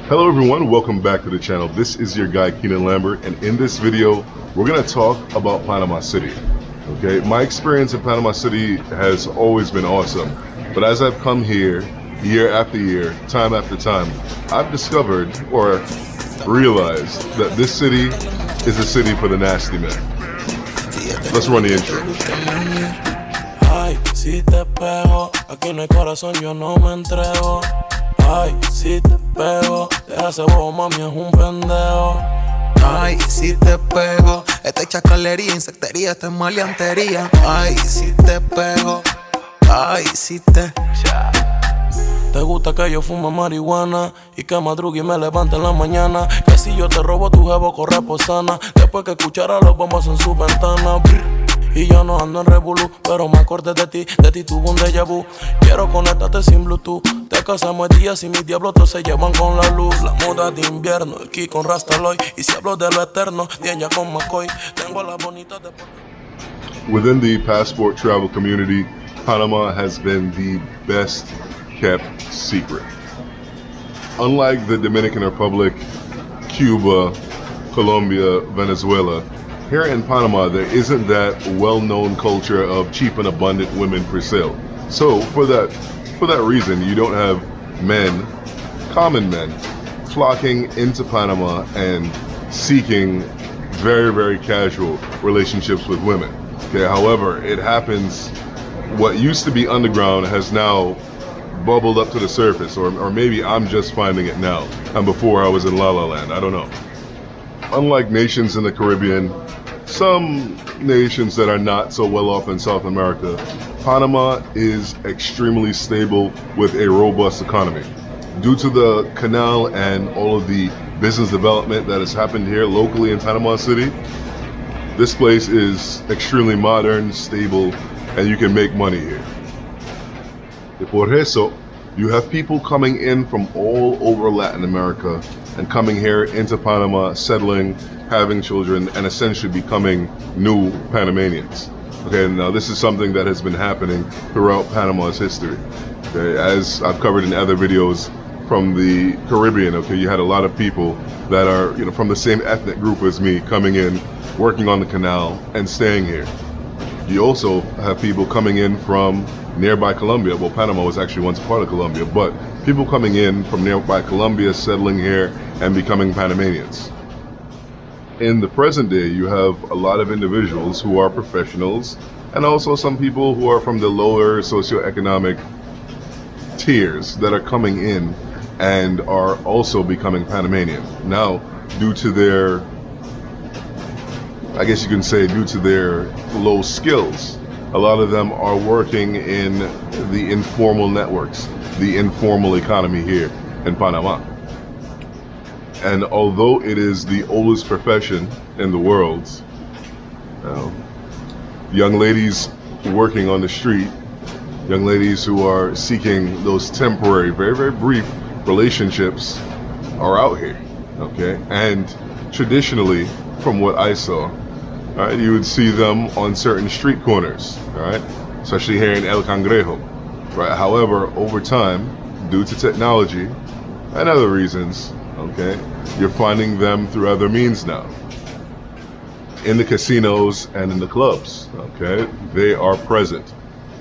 Hello everyone, welcome back to the channel. This is your guy Keenan Lambert, and in this video we're going to talk about Panama City. Okay, my experience in Panama City has always been awesome, but as I've come here year after year, time after time, I've discovered or realized that this city is a city for the nasty man. Let's run the intro. Ay, si te pego, aquí no hay corazón, yo no me entrego. Ay, si te pego, deja ese bobo, mami, es un pendejo. Ay, si te pego, esta es chacalería, insectería, esta es maleantería. Ay, si te pego, ay, si te... Te gusta que yo fume marihuana y que madrugue y me levante en la mañana. Que si yo te robo tu jevo, corre por sana. Después que escuchara los bombas en su ventana. Y yo no ando en revolú, pero me acordé de ti tuve un déjà vu. Quiero conectarte sin Bluetooth. Te casamos el día si mis diablos todos se llevan con la luz. La moda de invierno, el ki con Rastaloy. Y si hablo de lo eterno, ya con McCoy. Tengo las bonitas de... Within the passport travel community, Panama has been the best kept secret. Unlike the Dominican Republic, Cuba, Colombia, Venezuela, here in Panama there isn't that well-known culture of cheap and abundant women for sale. So for that reason, you don't have men, common men, flocking into Panama and seeking very, very casual relationships with women. Okay, however, it happens, what used to be underground has now bubbled up to the surface, or maybe I'm just finding it now, and before I was in La La Land, I don't know. Unlike nations in the Caribbean, some nations that are not so well off in South America, Panama is extremely stable with a robust economy. Due to the canal and all of the business development that has happened here locally in Panama City, this place is extremely modern, stable, and you can make money here. Y por eso, you have people coming in from all over Latin America and coming here into Panama, settling, having children, and essentially becoming new Panamanians. Okay, now this is something that has been happening throughout Panama's history. Okay, as I've covered in other videos from the Caribbean, okay, you had a lot of people that are, from the same ethnic group as me coming in, working on the canal, and staying here. You also have people coming in from nearby Colombia. Well, Panama was actually once part of Colombia, but people coming in from nearby Colombia, settling here, and becoming Panamanians. In the present day, you have a lot of individuals who are professionals, and also some people who are from the lower socio-economic tiers that are coming in and are also becoming Panamanian. Now, due to their, I guess you can say, due to their low skills, a lot of them are working in the informal networks, the informal economy here in Panama. And although it is the oldest profession in the world, young ladies working on the street, young ladies who are seeking those temporary, very, very brief relationships are out here, okay? And traditionally, from what I saw, all right, you would see them on certain street corners, all right, especially here in El Cangrejo, right? However, over time, due to technology and other reasons, okay, you're finding them through other means now. In the casinos and in the clubs, okay, they are present,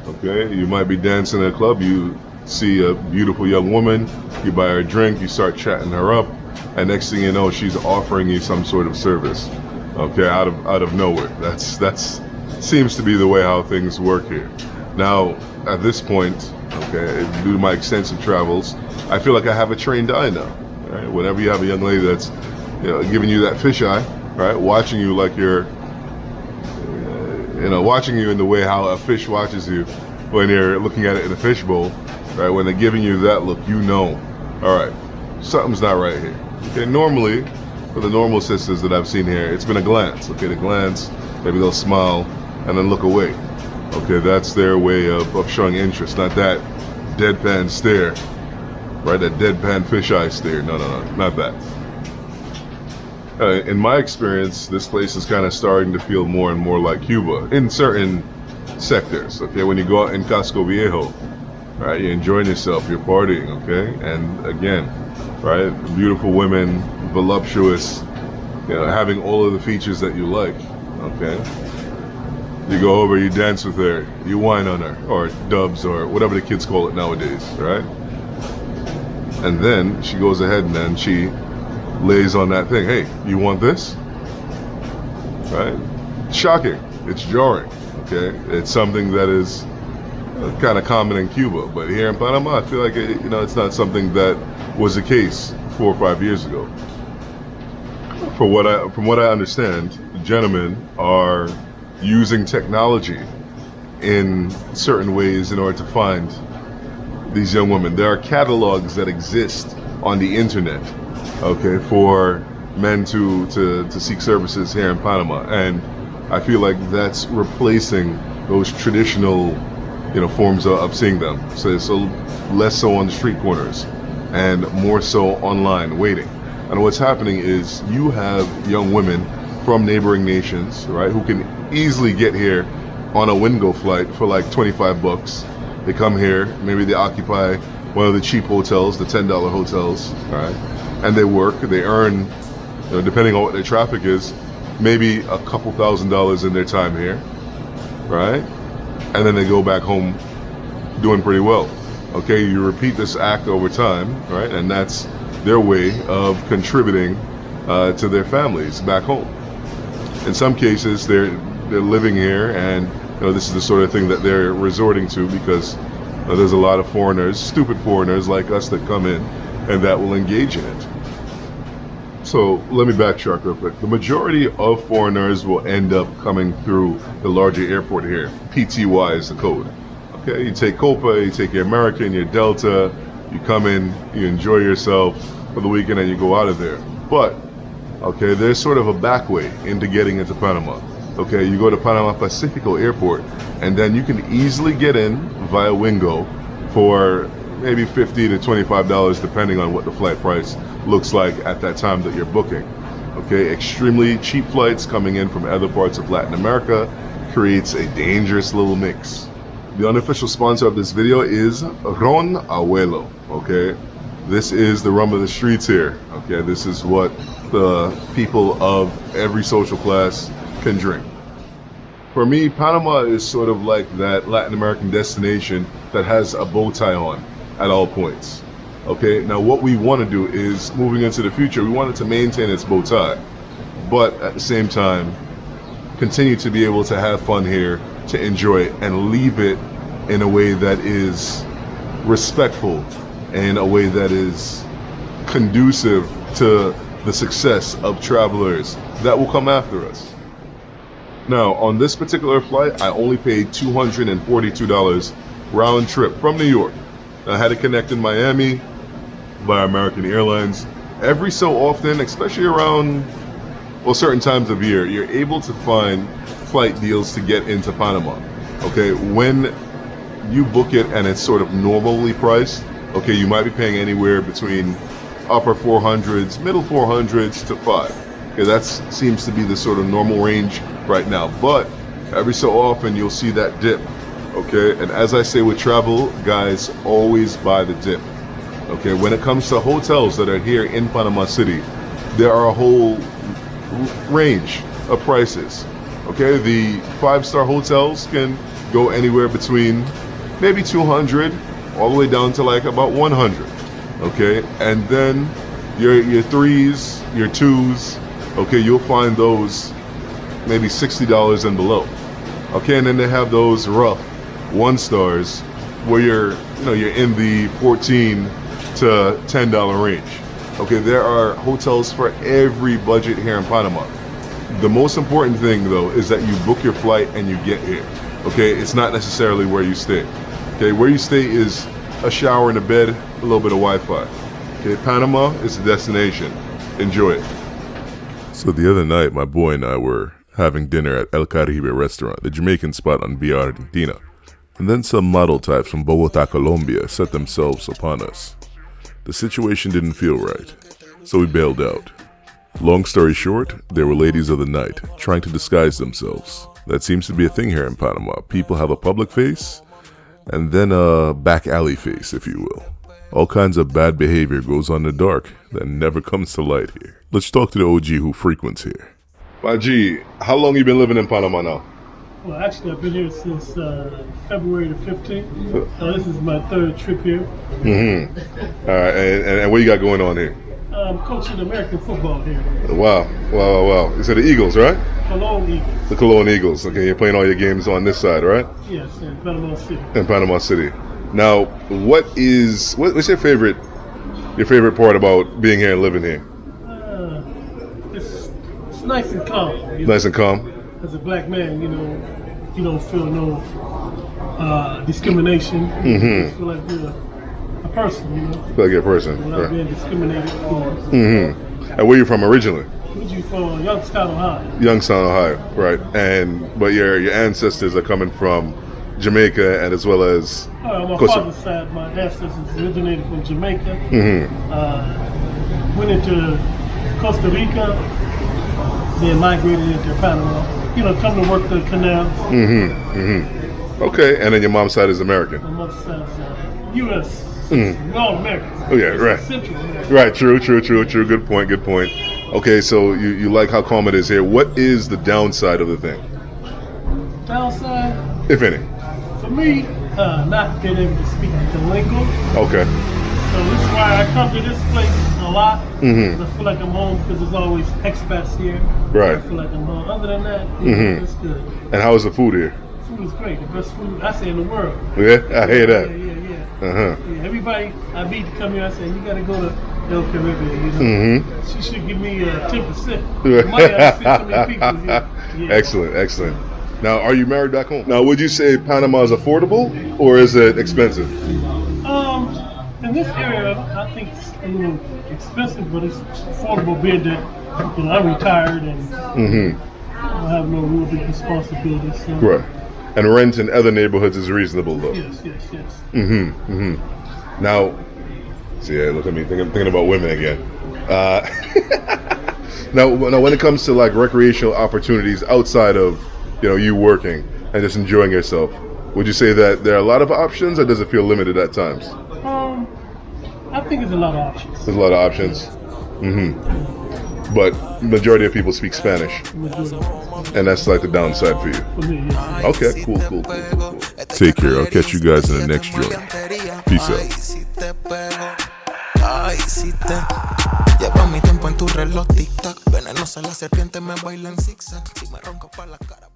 okay? You might be dancing in a club, you see a beautiful young woman, you buy her a drink, you start chatting her up, and next thing you know, she's offering you some sort of service. Okay, out of nowhere. That's seems to be the way how things work here. Now, at this point, okay, due to my extensive travels, I feel like I have a trained eye now. Right? Whenever you have a young lady that's, giving you that fish eye, right, watching you like you're, watching you in the way how a fish watches you when you're looking at it in a fishbowl, right? When they're giving you that look, all right, something's not right here. Okay, normally, for the normal sisters that I've seen here, it's been a glance. Okay, the glance, maybe they'll smile and then look away. Okay, that's their way of showing interest, not that deadpan stare, right? That deadpan fisheye stare. No, not that. In my experience, this place is kind of starting to feel more and more like Cuba in certain sectors. Okay, when you go out in Casco Viejo, right, you're enjoying yourself, you're partying, okay? And again, right? Beautiful women, voluptuous, having all of the features that you like, okay? You go over, you dance with her, you whine on her, or dubs, or whatever the kids call it nowadays, right? And then she goes ahead and then she lays on that thing. Hey, you want this? Right? Shocking. It's jarring, okay? It's something that is kind of common in Cuba, but here in Panama, I feel like it's not something that was the case 4 or 5 years ago. From what I understand, gentlemen are using technology in certain ways in order to find these young women. There are catalogs that exist on the internet, okay, for men to seek services here in Panama, and I feel like that's replacing those traditional forms of seeing them. So less so on the street corners and more so online waiting. And what's happening is you have young women from neighboring nations, right, who can easily get here on a Wingo flight for like 25 bucks. They come here, maybe they occupy one of the cheap hotels, the $10 hotels, right, and they work, they earn, depending on what their traffic is, maybe a couple $1,000s in their time here, right, and then they go back home doing pretty well. Okay, you repeat this act over time, right, and that's their way of contributing to their families back home. In some cases, they're living here, and this is the sort of thing that they're resorting to because there's a lot of foreigners, stupid foreigners like us, that come in and that will engage in it. So let me backtrack real quick. The majority of foreigners will end up coming through the larger airport here. PTY is the code. Okay, you take Copa, you take your American, your Delta, you come in, you enjoy yourself for the weekend, and you go out of there. But okay, there's sort of a back way into getting into Panama. Okay, you go to Panama Pacifico Airport, and then you can easily get in via Wingo for maybe $50 to $25, depending on what the flight price looks like at that time that you're booking. Okay, extremely cheap flights coming in from other parts of Latin America creates a dangerous little mix. The unofficial sponsor of this video is Ron Abuelo. Okay, this is the rum of the streets here. Okay, this is what the people of every social class can drink. For me, Panama is sort of like that Latin American destination that has a bow tie on at all points. Okay, now what we want to do is, moving into the future, we want it to maintain its bow tie, but at the same time, continue to be able to have fun here, to enjoy it, and leave it in a way that is respectful, and a way that is conducive to the success of travelers that will come after us. Now, on this particular flight, I only paid $242 round trip from New York. I had to connect in Miami via American Airlines. Every so often, especially around certain times of year, you're able to find flight deals to get into Panama. Okay, when you book it and it's sort of normally priced, okay, you might be paying anywhere between upper 400s, middle 400s to 5. Okay, that seems to be the sort of normal range right now. But every so often you'll see that dip. Okay, and as I say with travel, guys, always buy the dip. Okay, when it comes to hotels that are here in Panama City, there are a whole range of prices. Okay, the 5-star hotels can go anywhere between maybe 200 all the way down to like about 100. Okay, and then your 3s, your 2s, okay, you'll find those maybe $60 and below. Okay, and then they have those rough 1-stars where you're in the $14 to $10 range. Okay, there are hotels for every budget here in Panama. The most important thing though is that you book your flight and you get here. Okay, it's not necessarily where you stay. Okay, where you stay is a shower and a bed, a little bit of Wi-Fi. Okay, Panama is the destination. Enjoy it. So the other night, my boy and I were having dinner at El Caribe restaurant, the Jamaican spot on Via Argentina. And then some model types from Bogota, Colombia set themselves upon us. The situation didn't feel right, so we bailed out. Long story short, they were ladies of the night, trying to disguise themselves. That seems to be a thing here in Panama. People have a public face, and then a back alley face, if you will. All kinds of bad behavior goes on in the dark that never comes to light here. Let's talk to the OG who frequents here. G, how long you been living in Panama now? Well, actually, I've been here since February the 15th. So this is my third trip here. All right, and what you got going on here? I'm coaching American football here. Wow. You said the Eagles, right? Cologne Eagles. The Cologne Eagles. Okay, you're playing all your games on this side, right? Yes, in Panama City. In Panama City. Now, what's your favorite part about being here and living here? It's nice and calm. Nice and calm. As a black man, you don't feel no discrimination. You feel like you're a person, Feel like you're a person. without Right. being discriminated against. And where you from originally? Where you from? Youngstown, Ohio. Youngstown, Ohio. Right. But your ancestors are coming from Jamaica and as well as On my Costa- father's side, my ancestors originated from Jamaica. Went into Costa Rica, then migrated into Panama. Come to work the canals. Okay, and then your mom's side is American. My mother's side is U.S. We're all Americans. Oh yeah, It's right. Central America. Right, true. Good point. Okay, so you like how calm it is here. What is the downside of the thing, Downside, if any? for me, not being able to speak the lingo. Okay. So this is why I come to this place a lot. I feel like I'm home because there's always expats here. Right. I feel like I'm home. Other than that, it's good. And how is the food here? Food is great. The best food I say in the world. Yeah, I hear that. Yeah. Uh-huh. Yeah, everybody I meet to come here, I say, you got to go to El Caribbean. She should give me 10%. Money I see so many people here. Yeah. Excellent. Now, are you married back home? Now, would you say Panama is affordable or is it expensive? In this area, I think it's a little expensive, but it's affordable being that I'm retired and I have no real big responsibilities. So. Right. And rent in other neighborhoods is reasonable, though. Yes. Now, see, look at me thinking about women again. Now, when it comes to like recreational opportunities outside of you working and just enjoying yourself, would you say that there are a lot of options, or does it feel limited at times? I think there's a lot of options. There's a lot of options. But majority of people speak Spanish, and that's like the downside for you. For me, yeah. Okay, cool. Take care. I'll catch you guys in the next joint. Peace out. Lleva mi tiempo en tu reloj tic-tac. Venenosa la serpiente me baila en zigzag. Si me ronco pa' la cara.